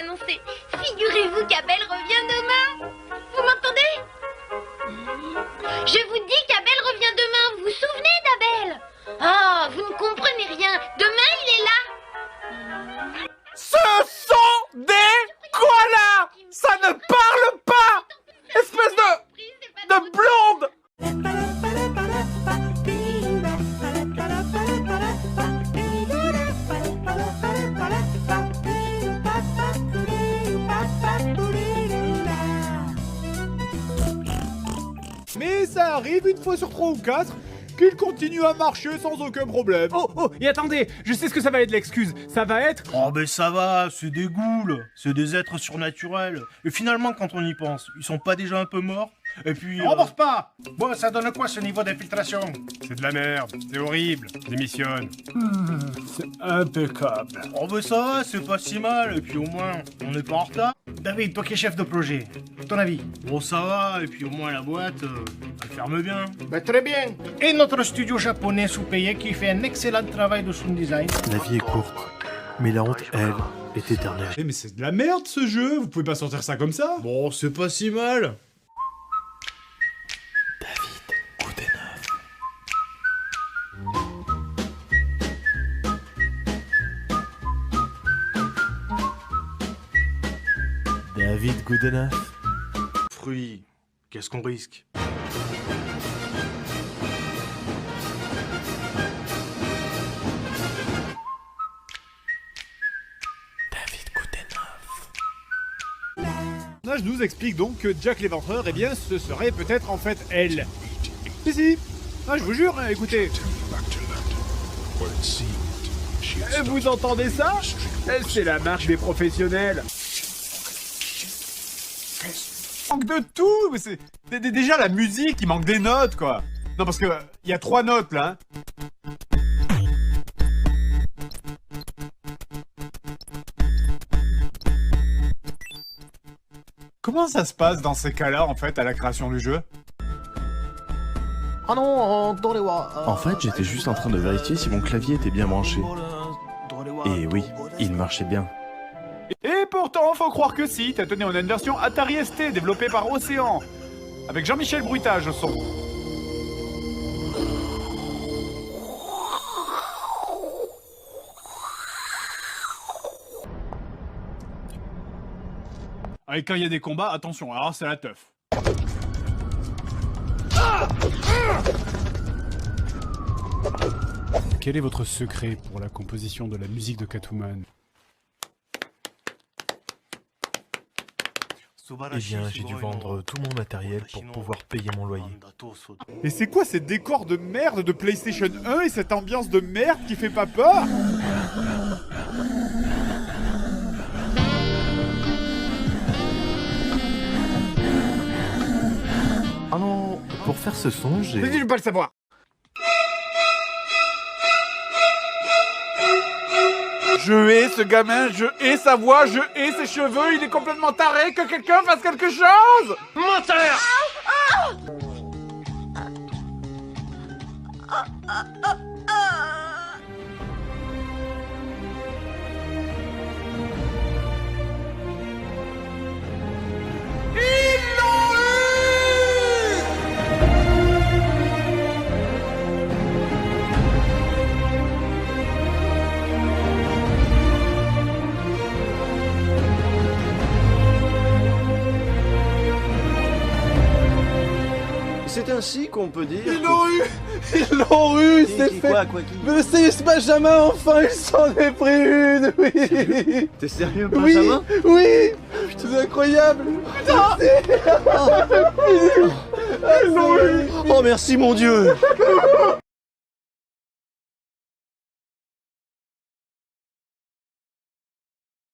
annoncé. Figurez-vous qu'Abel revient demain. Vous m'entendez? Je vous dis qu'Abel revient demain. Vous vous souvenez d'Abel? Ah, vous ne comprenez rien. Demain, il est là. Ce sont des koalas! Ça ne parle pas! Espèce de blonde! Mais ça arrive une fois sur 3 ou 4 qu'il continue à marcher sans aucun problème. Oh, et attendez, je sais ce que ça va être l'excuse. Ça va être... Oh mais ça va, c'est des ghouls, c'est des êtres surnaturels. Et finalement quand on y pense, ils sont pas déjà un peu morts? Et puis... Rembourse pas! Bon, ça donne quoi ce niveau d'infiltration? C'est de la merde, c'est horrible, démissionne. C'est impeccable. Oh mais ça va, c'est pas si mal, et puis au moins, on n'est pas en retard. David, toi qui es chef de projet, ton avis? Bon ça va, et puis au moins la boîte, elle ferme bien. Bah, très bien. Et notre studio japonais sous-payé qui fait un excellent travail de sound design. La vie est courte, mais la honte, elle, est éternelle. Mais c'est de la merde ce jeu, vous pouvez pas sortir ça comme ça. Bon, c'est pas si mal. David Goodenough. Fruits, qu'est-ce qu'on risque? David Goodenough. Là, je nous explique donc que Jack l'Éventreur, eh bien, ce serait peut-être en fait elle. Si. Ah, je vous jure, hein, écoutez. Vous entendez ça? C'est la marche des professionnels. Manque de tout, mais c'est déjà la musique, il manque des notes quoi. Non parce que il y a 3 notes là. Comment ça se passe dans ces cas-là en fait à la création du jeu? En fait, j'étais juste en train de vérifier si mon clavier était bien branché. Et oui, il marchait bien. Et pourtant, faut croire que si, tenez, on a une version Atari ST développée par Océan, avec Jean-Michel Bruitage au son. Et quand il y a des combats, attention, alors c'est la teuf. Quel est votre secret pour la composition de la musique de Catwoman? Eh bien, j'ai dû vendre tout mon matériel pour pouvoir payer mon loyer. Et c'est quoi ces décors de merde de PlayStation 1 et cette ambiance de merde qui fait pas peur? Ah non, pour faire ce son, j'ai... Mais je veux pas le savoir. Je hais ce gamin, je hais sa voix, je hais ses cheveux, il est complètement taré, que quelqu'un fasse quelque chose! Menteur! C'est ainsi qu'on peut dire... Ils l'ont eu! Ils l'ont eu! C'est fait! Quoi, qui? Mais c'est Benjamin, enfin, il s'en est pris une! Oui! T'es sérieux, Oui! Benjamin? Oui! C'est incroyable! Putain! Ils l'ont eu! Oh merci mon Dieu!